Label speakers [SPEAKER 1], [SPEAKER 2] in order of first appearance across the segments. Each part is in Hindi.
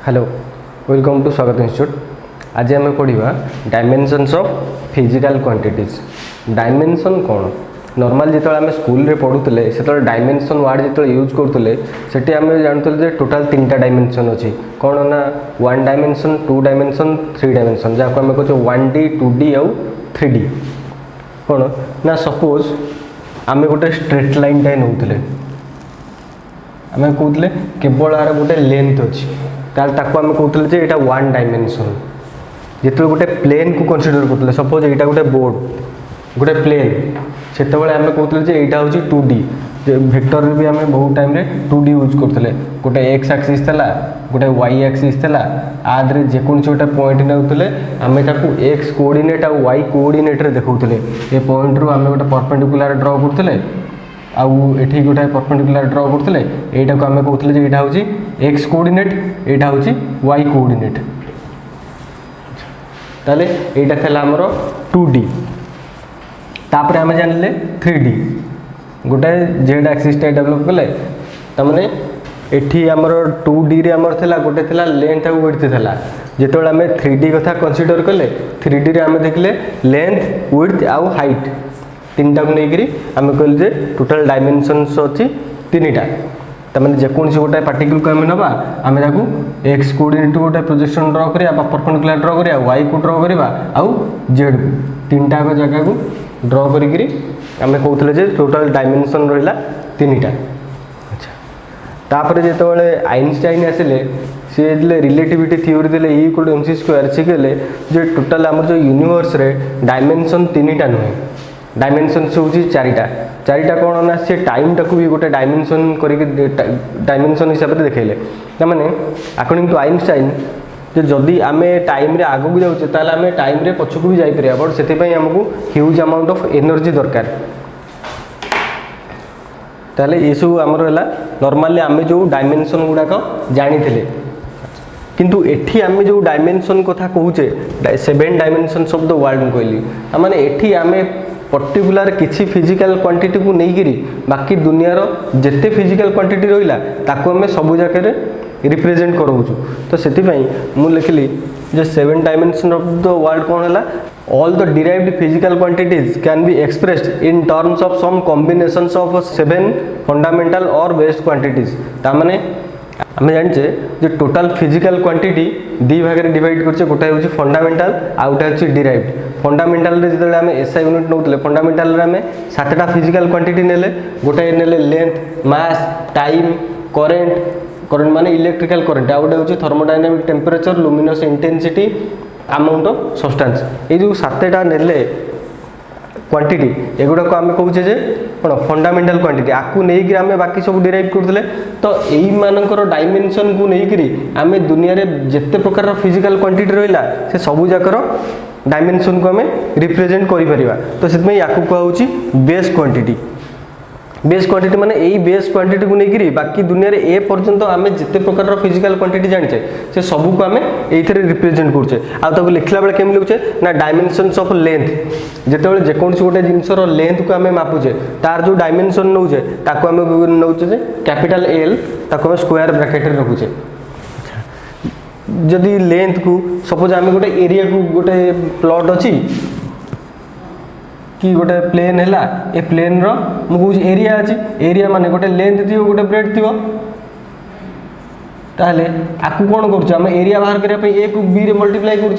[SPEAKER 1] हेलो वेलकम टू स्वागत इंस्टीट्यूट। आज आम पढ़ा dimensions of physical quantities. Dimension कौन नॉर्मल जो आम स्कूल रे पढ़ुले से डायमेंशन वार्ड जो यूज करुले से आम जानते टोटाल 3टा डायमेंशन अच्छी कौन ना 1 डायमेंशन 2 डायमेंशन 3 डायमेंशन जहाँ आम कहे 1D 2D आउ 3D कौन ना सपोज आम गोटे स्ट्रेट लाइन टाइम नौले आम कहते केवल यार गोटे लेंथ अच्छी ताल आम कहते यहाँ 1 डायमेंशन जो गोटे प्लेन को कंसीडर करते सपोज यहाँ गोटे बोर्ड गोटे प्लेन से आम कहते यहाँ हूँ 2D वेक्टर भी आम बहुत टाइम 2D यूज करते गोटे एक्स एक्सिस गोटे वाई एक्सिस आदि जेको गोटे पॉइंट नौले आम एक्स कोऑर्डिनेट आ वाई कोऑर्डिनेट रे देखौले ए पॉइंट रू आम गोटे परपेंडिकुलर ड्रॉ करते आठी गोटे परपेंडिकुलर ड्रॉ करते यहाँ को आम कहते यहाँ हूँ एक्स कोऑर्डिनेट यहाँ हूँ वाई कोऑर्डिनेट ताले यहाँ था आमर 2D तापर आम जानिले 3D गोटे जेड एक्सिस डेवलप कले तमाने एठी आमर 2D रे आमर थिला गोटे थिला लेंथ और विड्थ थिला जेतोळे आमे 3D कथा कंसीडर कले 3D रे आमे देखले लेंथ विड्थ आउ हाइट तीनटा को लेकरी आमे कहले जे टोटल डायमेंशंस अछि तीनटा तमाने जेकोनसी गोटे पार्टिकल को आमे नबा आमे ताकू एक्स कोऑर्डिनेट गोटे प्रोजेक्शन ड्रॉ करिया बा परपेंडिकुलर ड्रॉ करिया वाई को ड्रॉ करिया आउ जेड को तीनटा को जगह को ड्रॉ करिकरी आमे कहउतले जे टोटल डायमेंशन रहिला तीनटा। अच्छा तापर जेतोळे आइंस्टाइन आसिले से रिलेटिविटी थ्योरी देले E = mc² से कहले जे टोटल हमर जो यूनिवर्स रे डायमेंशन तीनटा नुहे डायमेंशन से होची चारिटा कौन ना से टाइम टाकू भी गोटे डायमेंशन करके डायमेंशन हिसाब से देखले तमाने अकॉर्डिंग टू आइंस्टाइन जे जदि आमे टाइम रे आगो को जाउचे ताले आमे टाइम रे पछकू भी जाई परिया बट सेते पई हमकू ह्यूज अमाउंट ऑफ एनर्जी दरकार ताले ये सब हमर हला नॉर्मली आमे जो डायमेंशन गुडा को जानि थिले किंतु एठी आमे जो डायमेंशन कथा कहूचे 7 डायमेंशंस ऑफ द वर्ल्ड कहली माने एठी आमे पर्टिकुलर किसी फिजिकल क्वांटिटी को नहीं गिरी बाकी दुनिया रो जिते फिजिकल क्वांटिटी रहिला ताको हमें सब जगह रिप्रेजेंट कराऊँ तो से मु लिखली जो 7 डायमेंशन ऑफ द वर्ल्ड कौन है all the derived physical quantities can be expressed in terms of some combinations of 7 fundamental और बेस्ड क्वांटिटीज तामाने आम जाने जो टोटाल फिजिकल क्वांटिटी दी भाग में डिवाइड करछे गोटे हूँ फंडामेंटाल आ गोटे हूँ डिराइव्ड फंडामेंटाल रे जो आम SI यूनिट नौले फंडामेंटाल रे आम 7टा फिजिकल क्वांटिटी नेले गोटे नेले लेंथ मास टाइम करेंट माने इलेक्ट्रिकल करेंट आ गोटे हूँ thermodynamic temperature luminous intensity amount of substance ये जो 7टा नेले क्वांटिटी एगुड़ा को आम कहूचे जे कौन फंडामेंटाल क्वांटिटी आपको नहीं आम बाकी सब डिराइव करते तो यही मानकर डायमेंशन को नहीं आम दुनिया रे जिते प्रकार फिजिकल क्वांटिटी रहा से सबू जाकर डायमेंशन को आम रिप्रेजेंट करिपरिबा तो से या कहूँ बेस क्वांटिटी माने यही बेस क्वांटिटी को नहीं बाकी दुनिया रे ए पर्यंत आम जिते प्रकार फिजिकल क्वांटिटी जानिचे से सबू को आम ये रिप्रेजेंट करुचे आउ लिखला बेले केम लिखुचे ना डायमेंशंस ऑफ लेंथ जिते जेकोसी गोटे जिनसर लेंथ को आम मापुचे तार जो डायमेंशन नौचे ताको आम नौचे कैपिटल L ताको आम स्क्वायर ब्रैकेट रे रखुचे जदि लेंथ को सपोज आम गोटे एरिया को गोटे प्लॉट अच्छी कि गोटे प्लेन है ए प्लेन मुझे एरिया अच्छी एरिया माने गोटे लेंथ थी गोटे ब्रेड थी ताहले आपको कौन करें एरिया बाहर करने ए को बी रे मल्टीप्लाई कर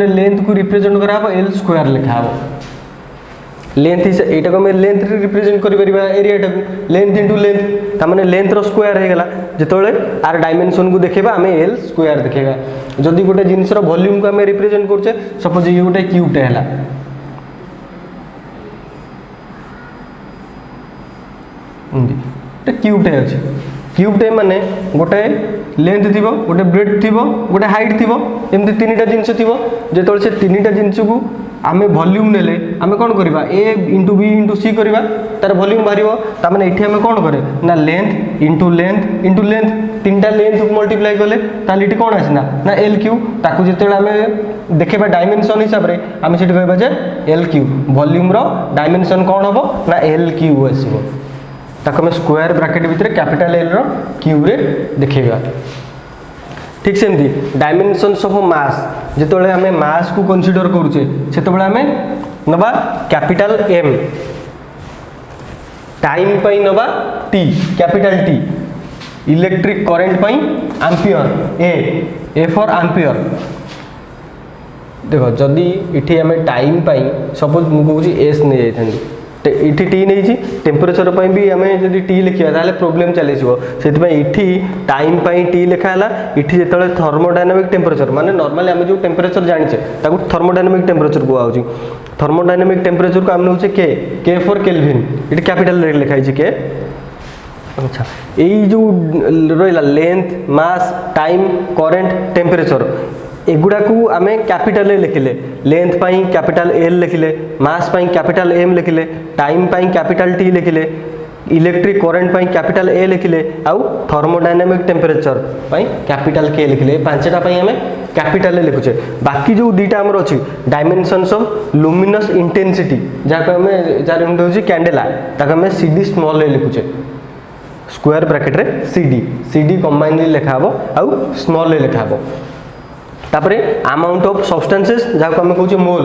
[SPEAKER 1] लेंथ को रिप्रेजेंट करा L² लिखा लेंथ यहाँ को लेंथ रिप्रेजेंट कर एरिया लेंथ इंटू लेंथ तामाने लेंथ रो स्क्वायर हो गला जितोले आर डायमेंशन को देखा आम L² देखा जदि गोटे जिनसर वॉल्यूम को आम रिप्रेजेंट करछे सपोज ये गोटे क्यूबटे है क्यूबटे अच्छे क्यूबटे माने गोटे लेंथ थी गोटे ब्रेड थी गोटे हाइट थी एमती 3टा जिनस थी जो से 3टा जिनस को आम वॉल्यूम नेले आम कौन करवा A into B into C करवा तार वॉल्यूम बाहर ताने ये आम कौन करे ना लेंथ इंटू लेंथ 3टा लेंथ को मल्टीप्लाई कले ताले ये कौन आसना ना L³ ताकू जिते आम देखा डायमेंशन हिसाब से आम से कहवा जे L³ वॉल्यूम रो डायमेंशन कौन हम ना L³ आसो ताको आम स्क्वायर ब्राकेट भितर कैपिटल एल रो क्यू रे देखा। ठीक सेमती डायमेंशन्स ऑफ मास जिते आम मास को कंसीडर करूचे से आम नवा कैपिटल एम, टाइम पाई नवा T capital T, electric current pi ampere A for ampere. देखो जदि इठी आम टाइम पाई सपोज मुझे कहूँ एस नहीं जाती इठी टी नहीं टेम्परेचर भी आम जब टी लिखा ताले प्रोब्लेम चली से टाइम पाई टी लिखाला इठी जो थर्मोडायनामिक टेम्परेचर माने नॉर्मली आम जो टेम्परेचर जानिचे ताकू थर्मोडायनामिक टेम्परेचर कहूँ। थर्मोडायनामिक टेम्परेचर को आम नौचे के फॉर केल्विन ये कैपिटल लिखाई के। अच्छा यही जो रहा length mass time current temperature एगुड़ा को आम कैपिटल ए लिखिले, लेंथ पाई कैपिटल एल लिखिले, मास पाई कैपिटल एम लिखिले, टाइम पाई कैपिटल टी लिखिले, इलेक्ट्रिक करंट पाई कैपिटल ए लिखिले, आउ थर्मोडायनामिक टेम्परेचर पाई कैपिटल के लिखिले। पांचटा पाई आम कैपिटल ए लिखुचे। बाकी जो दीटा आमर अच्छी डायमेंशन्स ऑफ लुमिनस इंटेंसिटी जहाँ आम जार यूनिट होची कैंडेला ताको आम सीडी स्मॉल ए लिखुचे स्क्वायर ब्रैकेट रे सीडी कंबाइन लिखा हबो आउ स्मॉल ए लिखा हबो। तापरे अमाउंट ऑफ सब्सटेंसेस जहाँ आम कहूँ मोल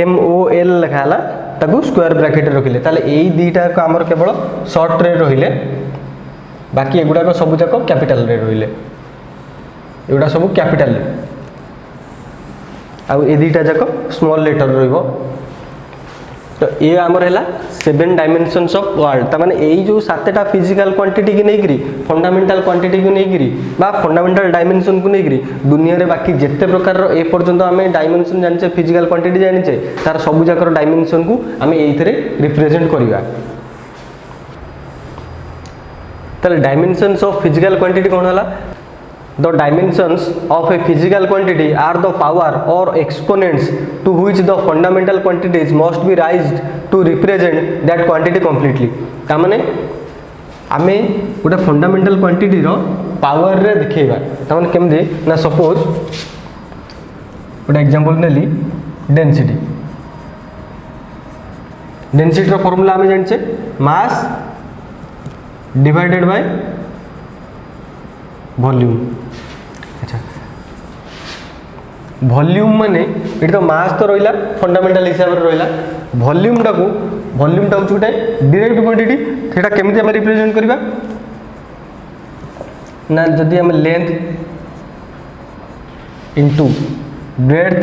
[SPEAKER 1] MOL लिखाला ताकू स्क्वायर ब्रैकेट रखिले ताले यही दीटा को आमर केवल शॉर्ट रे रहिले बाकी एगुड़ा सब जाक कैपिटल रे रहिले एगुड़ा सब कैपिटल आउ ए दीटा जाक स्मॉल लेटर रहिबो। तो ये आमर है 7 डायमेंशन्स ऑफ वर्ल्ड ताने यही जो 7टा फिजिकल क्वांटिटी की नहीं फंडामेंटल क्वांटिटी को नहीं फंडामेंटल डायमेंशन को नहीं दुनिया रे बाकी जिते प्रकार ए पर्यंत आम डायमेंशन जाने फिजिकल क्वांटिटी जाने तार सब जाकर डायमेंशन को आम ये रिप्रेजेंट करवा। ताले डायमेंशन्स ऑफ फिजिकल क्वांटिटी कौन है? The dimensions of a physical quantity are the power or exponents to which the fundamental quantities must be raised to represent that quantity completely। तामने आमे गोटे फंडामेंटल क्वांटिटी रो पावर रे दिखेबा तामने केमदे ना सपोज गोटे एग्जांपल नेली डेंसिटी रो फार्मूला आमे जानचे मास डिवाइडेड बाय वॉल्यूम। अच्छा वॉल्यूम माने ये तो मास तो रहा फंडामेंटल हिसाब से रहा वॉल्यूम टाको गोटे डायरेक्ट क्वांटिटी सेटा केमिति हम रिप्रेजेंट करबा ना जदि हम length into breadth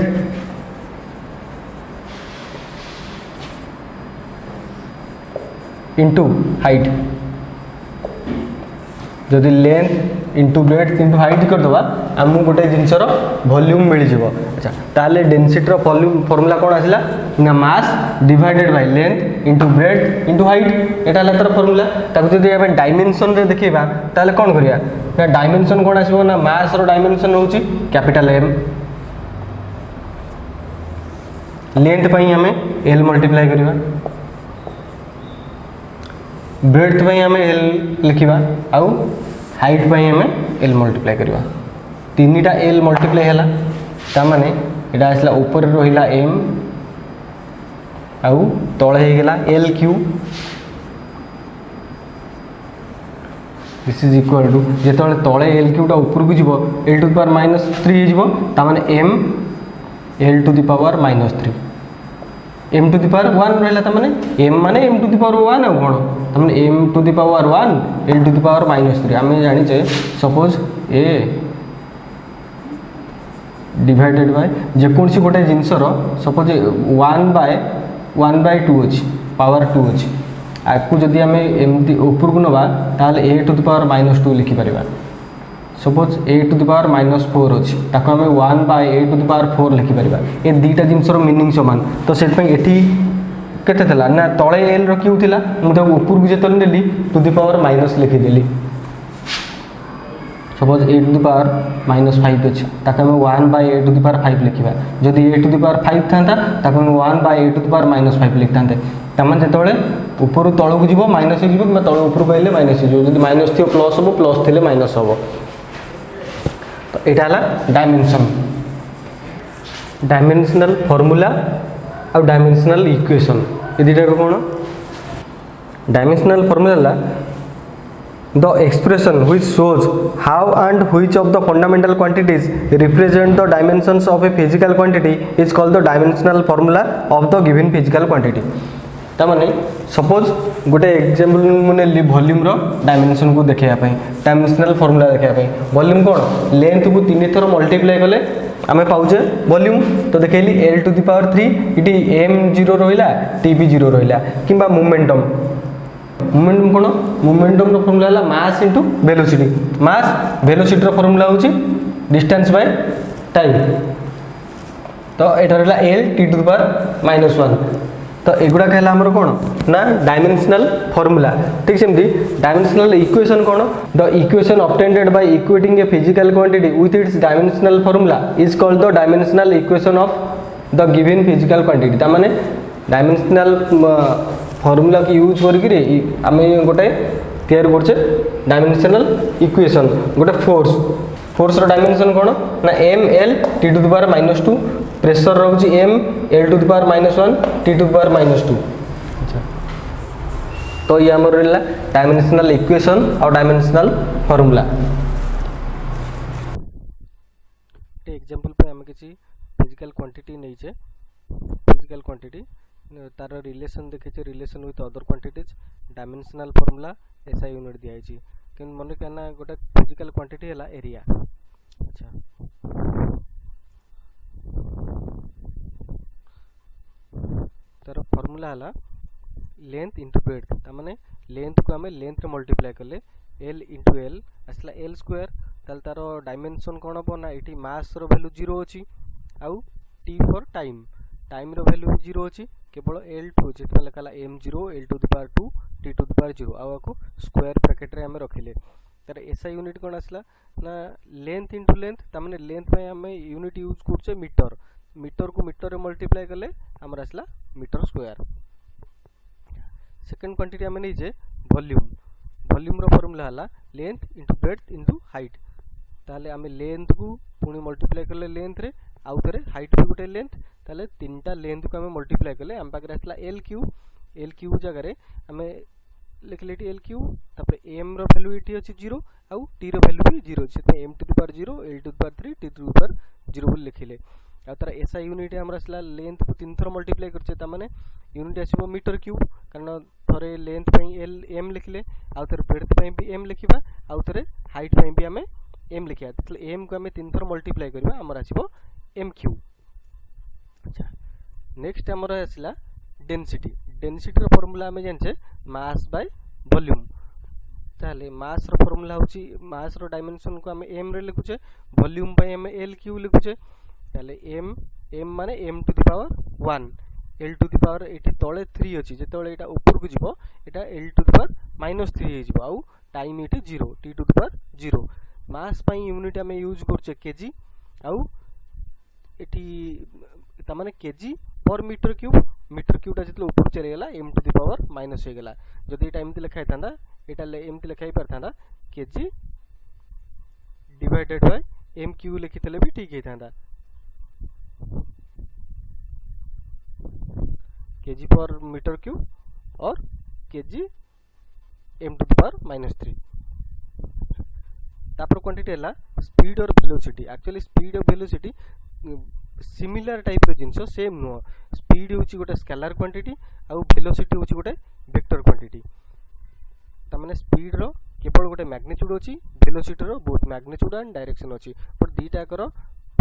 [SPEAKER 1] into height जदि length into breadth into height करदे आमको गोटे जिनसर वॉल्यूम मिल जाव। अच्छा ताले डेंसिटी वॉल्यूम फॉर्मूला कौन आसला ना mass divided by length into breadth into height एटा तार फॉर्मूला ताको जदि आम डायमेंशन रे देखिबा ताले कौन करिया ना डायमेंशन कौन आसीबो ना मास रो डायमेंशन होची कैपिटल M लेंथ पई हमें L मल्टीप्लाई करिबा ब्रेड्थ पई हमें L लिखिबा आउ हाइट पई हमें L मल्टीप्लाई करिबा तीनटा L मल्टीप्लाई हैला तामाने एटा आसला ऊपर रहिला M आउ तळे हे गेला L cube this is equal to जेतळे तळे L क्यू टा ऊपर को जीवो L टू द पावर -3 हे जीवो तामाने M L to the power -3 M to the power 1 रहला तामाने M माने M टू द पावर 1 आ कोन तामाने M to the power 1 L to the power -3 आमे जानि छे सपोज A डिवाइडेड बाय जे कोनसी गोटे जिंसर सपोज 1/2 अछि पावर 2 अछि आकु जदि आमे एमती ऊपर को नबा ताले A टू द पावर -2 लिखि परिबा suppose A to the power -4 अछि ताको आमे 1/A टू द पावर 4 लिखि परिबा ए दीटा जिंसर मीनिंग समान तो सेत पे एठी केते थला ना तळे L रो क्यू थिला मु त ऊपर को जेतल नेली टू द पावर माइनस लिखि देली suppose A to the power -5 अछि ताको आमे 1/A टू द पावर 5 लिखिबा जदि A टू द पावर 5 थांता ताको आमे 1/A टू द पावर -5 लिखतांते तमन जेतोळे ऊपर तळ को जीवो माइनस हे जीवो कि तळ ऊपर को आइले माइनस हे जीवो जदि माइनस थियो प्लस हो प्लस थिले माइनस हो तो एटा हला डायमेंशन डायमेंशनल फार्मूला और डायमेंशनल इक्वेशन ए दिटा को कोन dimensional formula the expression which shows how and which of the fundamental quantities represent the dimensions of a physical quantity is called the dimensional formula of the given physical quantity. तामाने सपोज गोटे एग्जांपल मुने वॉल्यूम रो डायमेंशन को देखिया पई डायमेंशनल फार्मूला देखिया पई वॉल्यूम कोन लेंथ को 3 थर मल्टीप्लाई कले आमे पाउचे वॉल्यूम तो देखैली l टू द पावर 3 इटी m 0 रहिला t भी 0 रहिला किबा मोमेंटम मोमेंटम कोन मोमेंटम रो फार्मूला हला mass into velocity mass velocity रो फार्मूला होची डिस्टेंस बाय टाइम तो एटा रहला l t to the power -1 तो एगुड़ा कहला हमर कोन ना डायमेंशनल फार्मूला ठीक सेमती dimensional equation cone the equation obtained by equating a physical quantity with its dimensional formula is called the dimensional equation of the given physical quantity ता माने डायमेंशनल फार्मूला की यूज करके आमे गोटे तैयार करछे डायमेंशनल इक्वेशन गोटे फोर्स रो डायमेंशन कोन ना m l t to the power -2 pressure रहउची m l to the power -1 t to the power -2 अच्छा तो ये हमर रहला डायमेंशनल इक्वेशन और डायमेंशनल फार्मूला टे एग्जांपल पे हम किछि फिजिकल क्वांटिटी नै छे फिजिकल क्वांटिटी तार रिलेशन देखे छे relation with other quantities dimensional formula SI unit दिया छी कि मन करना गोटे फिजिकल क्वांटिटी हला एरिया अच्छा तार फार्मूला हला लेंथ इंटू ब्रेड्थ ता माने लेंथ को हमें लेंथ रे मल्टीप्लाई करले l इंटू l असला l स्क्वायर ताल तार डायमेंशन कोन हो ना एठी मास रो वैल्यू 0 अछि आउ t फॉर टाइम रो वैल्यू भी 0 अछि केवल l2 जेतमे लखाला m0 l to the power 2 t to the power 0 आउ को स्क्वायर ब्रैकेट रे हमें रखिले तार एसआई यूनिट कोन असला ना लेंथ इंटू लेंथ ता माने लेंथ पे हमें यूनिट यूज करछे मीटर को मीटर रे मल्टीप्लाई करले हमर असला मीटर स्क्वायर सेकंड क्वांटिटी हमें जे वॉल्यूम रो फार्मूला हला length into breadth into height ताले हमें लेंथ को पुनी मल्टीप्लाई करले लेंथ रे आउ थरे हाइट भी गोटे लेंथ ताले तीनटा लेंथ को हमें मल्टीप्लाई करले हम पाकरे असला l क्यू जगह रे हमें लिखले टी l क्यू तापर m रो वैल्यू इटी अछि 0 आउ t रो वैल्यू भी 0 छै m to the power 0 l to the power 3 t to the power 0 बोल लिखिले आ तार एसआई यूनिट हमरा असला लेंथ को 3 थर मल्टीप्लाई करछे ता माने यूनिट आसीबो मीटर क्यूब कारण थरे लेंथ पई l m लिखले आ थरे ब्रेड्थ पई भी m लिखिबा आ थरे हाइट पई भी हमें m लिखिया तले m को हमें 3 थर मल्टीप्लाई करबा हमरा आसीबो m क्यूब अच्छा नेक्स्ट हमरा असला डेंसिटी रो फार्मूला हमें जानछे मास बाय वॉल्यूम ताले मास रो फार्मूला होची मास रो डायमेंशन को हमें m रे लिखुछे वॉल्यूम पई हमें l क्यूब लिखुछे ताले m माने m to the power 1 l to the power एठी तळे 3 अछि जेतोळे एटा ऊपर को जिवो एटा l टू द पावर -3 हे जिवो आउ टाइम एठी 0 t टू द पावर 0 मास पई यूनिट हमें यूज करछे केजी आउ एठी ता माने केजी पर मीटर क्यूब जेतले ऊपर चले गेला m to the power minus हे गेला जदी टाइम ते लिखाय थांदा एटा m ते लिखाई परथांदा KG divided by m cube लिखितले भी ठीक हे थांदा केजी पर मीटर क्यूब और KG m to the power -3 तापर क्वांटिटी हला स्पीड और वेलोसिटी एक्चुअली स्पीड और वेलोसिटी सिमिलर टाइप रे जिंसो सेम नो स्पीड होची गोटे स्केलर क्वांटिटी आ वेलोसिटी होची गोटे वेक्टर क्वांटिटी त माने स्पीड रो केवल गोटे मैग्नीट्यूड होची वेलोसिटी रो बोथ मैग्नीट्यूड एंड डायरेक्शन होची पर दीटा करो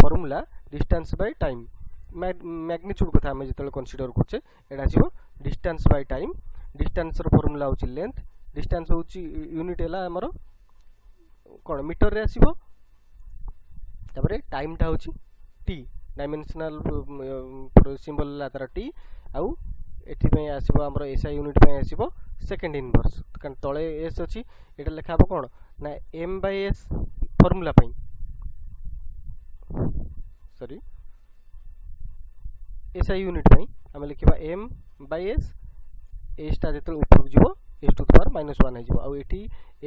[SPEAKER 1] formula distance by time magnitude कथा हम जेतले कंसीडर करछे एडा छिबो डिस्टेंस बाय टाइम डिस्टेंस रो फार्मूला होची लेंथ डिस्टेंस होची यूनिट एला हमरो कोन मीटर रे आसीबो तबरे टाइम टा होची t डायमेंशनल सिंबल ला तार t आउ एठी पे आसीबो हमरो एसआई यूनिट पे आसीबो सेकंड इनवर्स कारण तळे s अछि एटा लेखाबो कोन ना m/s फार्मूला पई सॉरी एसआई यूनिट पई हम लिखिबा m/s s ता जेतल ऊपर जिवो s टू द पावर -1 हे जिवो आ एठी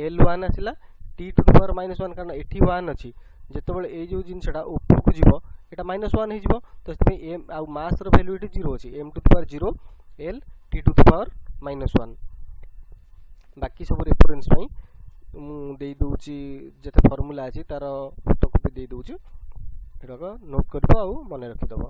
[SPEAKER 1] l1 आसिला t टू द पावर -1 कारण एठी 1 अछि जेतबेले ए जो जिनसडा ऊपर को जिवो एटा -1 हे जिवो तो इसपे m आ मास रो वैल्यू एठी 0 अछि m to the power 0 l t to the power -1 बाकी सब रेफरेन्स पाई मु देई दउची जेते फॉर्मूला अछि तार फोटोकॉपी देई दउची एटाक नोट करबो आ मन रखिदबो।